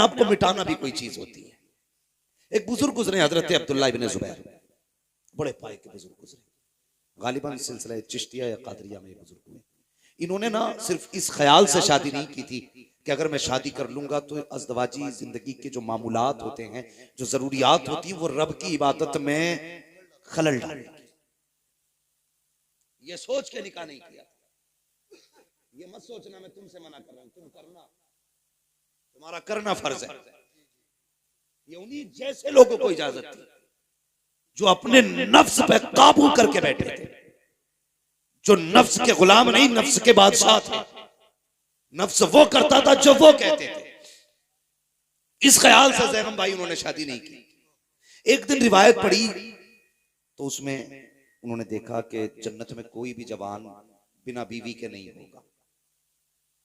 आपको मिटाना भी कोई चीज होती है। एक बुजुर्ग गुजरे हजरत अब्दुल्ला इब्न जुबैर, बड़े पाए के बुजुर्ग गुजरे, गालिबन सिलसिला चिश्तिया या कादरिया में बुजुर्ग हुए। इन्होंने ना सिर्फ इस ख्याल से शादी नहीं की थी कि अगर मैं शादी कर लूंगा तो अज़दवाजी जिंदगी के जो मामूलात होते हैं, जो जरूरियात होती है, वो रब की इबादत में खलल डालेगी। ये सोच के निकाह नहीं किया। ये मत सोचना मैं तुमसे मना कर रहा हूं, तुम करना, तुम्हारा करना फर्ज है। ये उन्हीं जैसे लोगों को इजाजत थी जो अपने नफ्स पे काबू करके बैठे थे, जो नफ्स के गुलाम नहीं, नफ्स के बादशाह थे। नफ्स वो करता था जो वो कहते थे। इस ख्याल से ज़ैनब भाई उन्होंने शादी नहीं की। एक दिन रिवायत पढ़ी तो उसमें उन्होंने देखा कि जन्नत में कोई भी जवान बिना बीवी के नहीं होगा।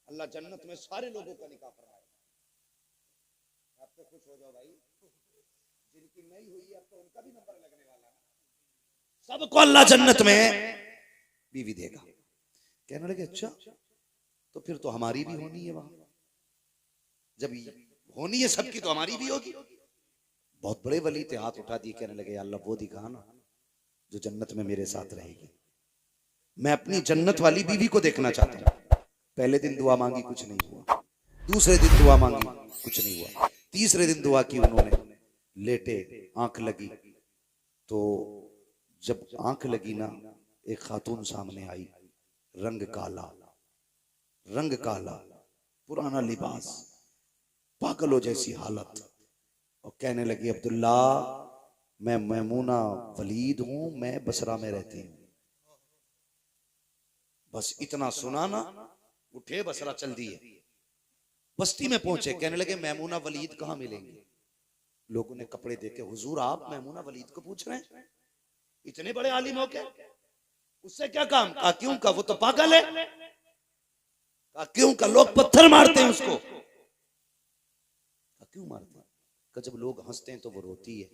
अल्लाह जन्नत में सारे लोगों का निकाह कराएगा। आप तो खुश हो जाओ भाई, जिनकी नहीं हुई है अब तो उनका भी नंबर लगने वाला है। सबको अल्लाह जन्नत में बीवी देगा। कहने लगे अच्छा, तो फिर तो हमारी भी होनी है वहां। जब होनी है सबकी तो हमारी भी होगी। बहुत बड़े वली थे, हाथ उठा दिए, कहने लगे अल्लाह वो दिखा ना जो जन्नत में मेरे साथ रहेगी। मैं अपनी जन्नत वाली बीवी को देखना चाहता हूं। पहले दिन दुआ मांगी, कुछ नहीं हुआ। दूसरे दिन दुआ मांगी, कुछ नहीं हुआ। तीसरे दिन दुआ की उन्होंने, लेटे, आंख लगी, तो जब आंख लगी ना, एक खातून सामने आई, रंग काला, रंग काला, पुराना लिबास, पागलों जैसी हालत, और कहने लगी अब्दुल्ला मैं मैमूना वलीद हूं, मैं बसरा में रहती हूं। बस इतना सुना ना, उठे बसरा चल दिए। बस्ती में पहुंचे, कहने लगे मैमूना वलीद कहां मिलेंगे। लोगों ने कपड़े देके, हुजूर आप मैमूना वलीद को पूछ रहे हैं, इतने बड़े आलिम हो के, उससे क्या काम। कहा क्यों का, वो तो पागल है। कहा क्यों का, लोग पत्थर मारते हैं उसको। कहा क्यों मारते हैं। कहा जब लोग हंसते हैं तो वो रोती है,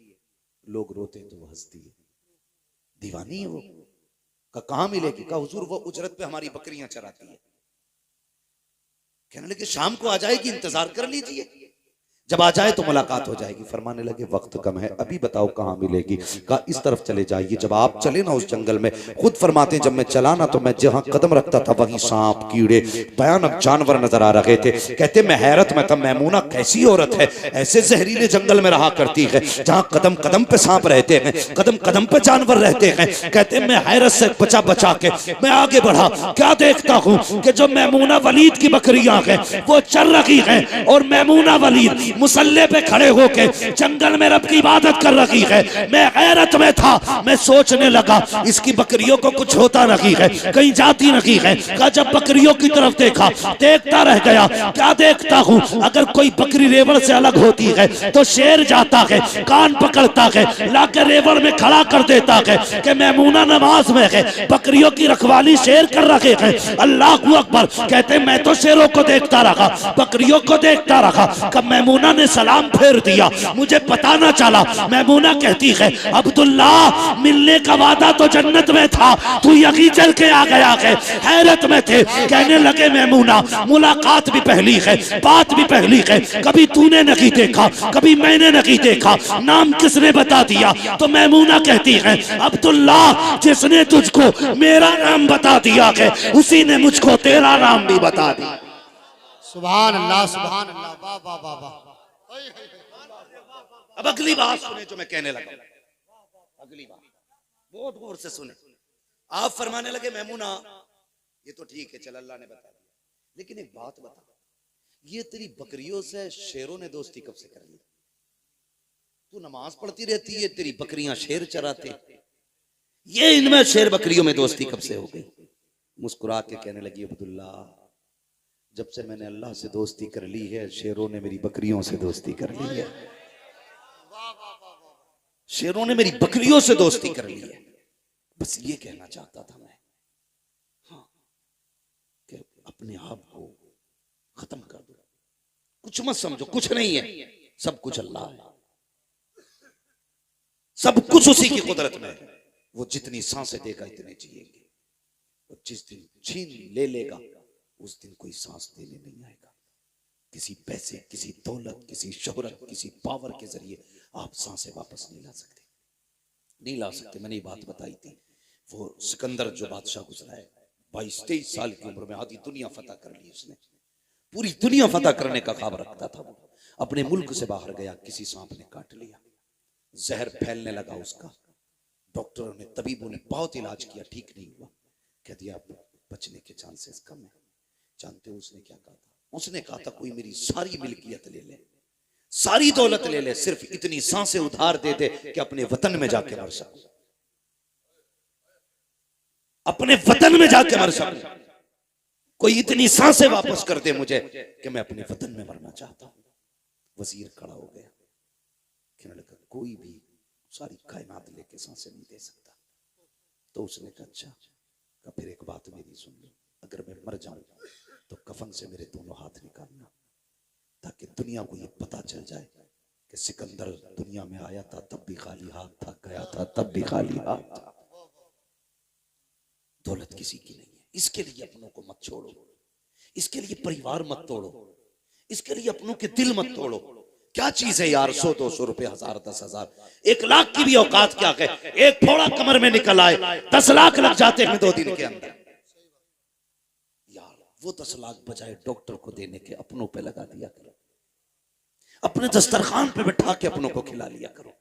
लोग रोते हैं तो वो हंसती है, दीवानी है वो। कहा कहां मिलेगी। कहा हुजूर वो उजरत पे हमारी बकरियां चराती है। कहने लगे शाम को आ जाएगी, इंतजार कर लीजिए, जब आ जाए तो मुलाकात हो जाएगी। फरमाने लगे वक्त कम है, अभी बताओ कहां मिलेगी। कहा इस तरफ चले जाइए। जब आप चले ना उस जंगल में, खुद फरमाते हैं जब मैं चला ना तो मैं जहां कदम रखता था वहीं सांप, कीड़े, भयानक जानवर नजर आ रहे थे। कहते मैं हैरत में था, मैमूना कैसी औरत है, ऐसे जहरीले जंगल में रहा करती है जहां कदम कदम पे सांप रहते हैं, कदम कदम पे जानवर रहते हैं। कहते मैं हैरत से बचा बचा के मैं आगे बढ़ा, क्या देखता हूं कि जो मैमूना वलीद की बकरियां हैं वो चल रही हैं, और मैमूना वलीद मुसल्ले पे खड़े होके जंगल में रब की इबादत कर रही है। मैं हैरत में था, मैं सोचने लगा इसकी बकरियों को कुछ होता नहीं है, कहीं जाती नहीं है। कहा जब बकरियों की तरफ देखा, देखता रह गया। क्या देखता हूं, अगर कोई बकरी रेवड़ से अलग होती है तो शेर जाता है, कान पकड़ता है, लाकर रेवड़ में खड़ा कर देता है कि मैमूना नमाज में है, बकरियों की रखवाली शेर कर रहे हैं। अल्लाह अकबर। कहते मैं तो शेरों को देखता रहा, बकरियों को देखता रहा। कब मैमूना ने सलाम फेर दिया, मुझे पता ना चला। मैमूना कहती है अब्दुल्ला मिलने का वादा तो जन्नत में था, तू यहीं चल के आ गया है। हैरत में थे। कहने लगे मैमूना मुलाकात भी पहली है, बात भी पहली है, कभी तूने नहीं देखा, कभी मैंने नहीं देखा, नाम किसने बता दिया। तो मैमूना कहती है अब्दुल्ला जिसने तुझको मेरा नाम बता दिया है उसी ने मुझको तेरा नाम भी बता दिया। सुभान अल्लाह, सुभान अल्लाह, वाह वाह वाह वाह। अब अगली बात सुने जो मैं कहने लगा, अगली बात बहुत गौर से सुने। आप फरमाने लगे मैमूना ये तो ठीक है, चल अल्लाह ने बता दिया, लेकिन एक बात बता, ये तेरी बकरियों से शेरों ने दोस्ती कब से कर ली। तू नमाज पढ़ती रहती है, तेरी बकरियां शेर चराते, ये इनमें शेर बकरियों में दोस्ती कब से हो गई। मुस्कुरा के कहने लगी अब्दुल्ला जब से मैंने अल्लाह से दोस्ती कर ली है, शेरों ने मेरी बकरियों से दोस्ती कर ली है। शेरों ने मेरी बकरियों से दोस्ती कर ली है। बस ये कहना चाहता था मैं, हाँ, कि अपने आप को खत्म कर दो, कुछ मत समझो, कुछ नहीं है, सब कुछ अल्लाह है, सब कुछ उसी की कुदरत में है। वो जितनी सांसें देगा इतने जिएंगे, और जिस दिन छीन ले लेगा उस दिन कोई सांस देने नहीं आएगा। किसी पैसे, किसी दौलत, किसी शोहरत, किसी पावर के जरिए आप सांसें वापस नहीं ला सकते, नहीं ला सकते। मैंने ये बात बताई थी। वो सिकंदर जो बादशाह गुजरा है, 22-23 साल की उम्र में आधी दुनिया फतह कर ली उसने, पूरी दुनिया फतह करने का ख्वाब रखता था वो। अपने मुल्क से बाहर गया, किसी सांप ने काट लिया, जहर फैलने लगा उसका। डॉक्टरों ने, तबीबों ने बहुत इलाज किया, ठीक नहीं हुआ। कह दिया बचने के चांसेस कम है। जानते हो उसने क्या कहा था? उसने कहा था कोई मेरी सारी मिल्कियत ले ले, सारी दौलत ले ले, सिर्फ इतनी सांसें उधार दे दे कि अपने वतन में जाके मर सकूं, अपने वतन में जाके मर सकूं। कोई इतनी सांसें वापस कर दे मुझे कि मैं अपने वतन में मरना चाहता हूं। वजीर खड़ा हो गया, कहने लगा कोई भी सारी कायनात लेके सांसें नहीं दे सकता। तो उसने कहा अच्छा, फिर एक बात मेरी सुन लो, अगर मैं मर जाऊं तो कफन से मेरे दोनों हाथ निकालना, ताकि दुनिया को ये पता चल जाए कि सिकंदर दुनिया में आया था तब भी खाली हाथ था, गया था तब भी खाली हाथ था। दौलत किसी की नहीं है, इसके लिए अपनों को मत छोड़ो, इसके लिए परिवार मत तोड़ो, इसके लिए अपनों के दिल मत तोड़ो। क्या चीज है यार, 100-200 रुपए, 1000, 10,000, 1 लाख की भी औकात क्या है? एक फोड़ा कमर में निकल आए, 10 लाख लग जाते हैं 2 दिन के अंदर। यार वो 10 लाख बजाय डॉक्टर को देने के अपनों पे लगा दिया करो, अपने दस्तरखान पे बैठा के अपनों को खिला लिया करो।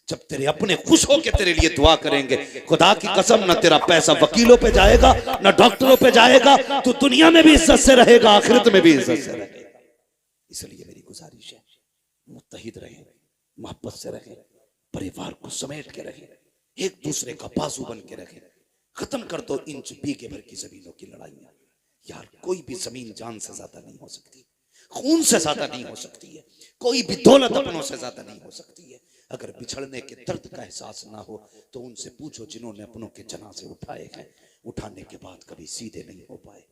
जब तेरे अपने खुश होके तेरे लिए दुआ करेंगे, खुदा की कसम, ना तेरा पैसा वकीलों पे जाएगा, ना डॉक्टरों पे जाएगा, तो दुनिया में भी इज्जत से रहेगा, आखिरत में भी इज्जत से रहेगा। इसलिए मेरी गुजारिश है, मुत्तहिद रहें, मोहब्बत से रहें, परिवार को समेट के रहें, एक दूसरे का बाजू बन के रहें। खत्म कर दो इंच बीघे भर की जमीनों की लड़ाइयां। यार कोई भी जमीन जान से ज्यादा नहीं हो सकती, खून से ज्यादा नहीं हो सकती है, कोई भी दौलत अपनों से ज्यादा नहीं हो सकती है। अगर बिछड़ने के दर्द का एहसास ना हो तो उनसे पूछो जिन्होंने अपनों के जनाजे उठाए हैं, उठाने के बाद कभी सीधे नहीं हो पाए,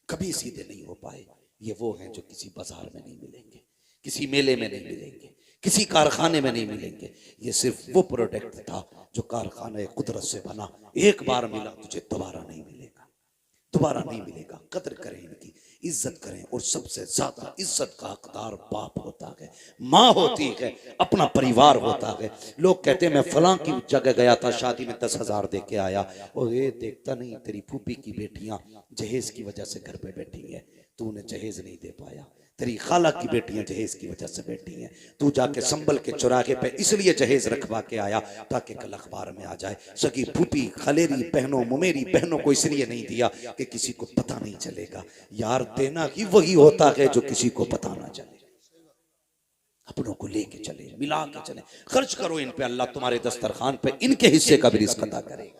कभी सीधे नहीं हो पाए। ये वो हैं जो किसी बाजार में नहीं मिलेंगे, किसी मेले में नहीं मिलेंगे, किसी कारखाने में नहीं मिलेंगे। ये सिर्फ वो प्रोडक्ट था जो कारखाने कुदरत से बना, एक बार मिला तुझे दोबारा नहीं मिलेगा, दोबारा नहीं मिलेगा। कदर करें इनकी, इज्जत करें। और सबसे ज्यादा इज्जत का हकदार बाप होता है, माँ होती है, अपना परिवार होता है। लोग कहते हैं मैं फलां की जगह गया था, शादी में 10,000 दे के आया, और ये देखता नहीं तेरी फूफी की बेटियां जहेज की वजह से घर पे बैठी है, तूने जहेज नहीं दे पाया। तेरी खाला की बेटियां जहेज की वजह से बैठी हैं, तू जाके संबल के चौराहे पे इसलिए जहेज रखवा के आया ताकि कल अखबार में आ जाए। सगी फूफी, खलेरी बहनों, मुमेरी बहनों को इसलिए नहीं दिया कि किसी को पता नहीं चलेगा। यार देना ही वही होता है जो किसी को पता ना चले। अपनों को लेके चले, मिला के चले, खर्च करो इन पे, अल्लाह तुम्हारे दस्तरखान पे इनके हिस्से का भी रिज़्क अता करेगा।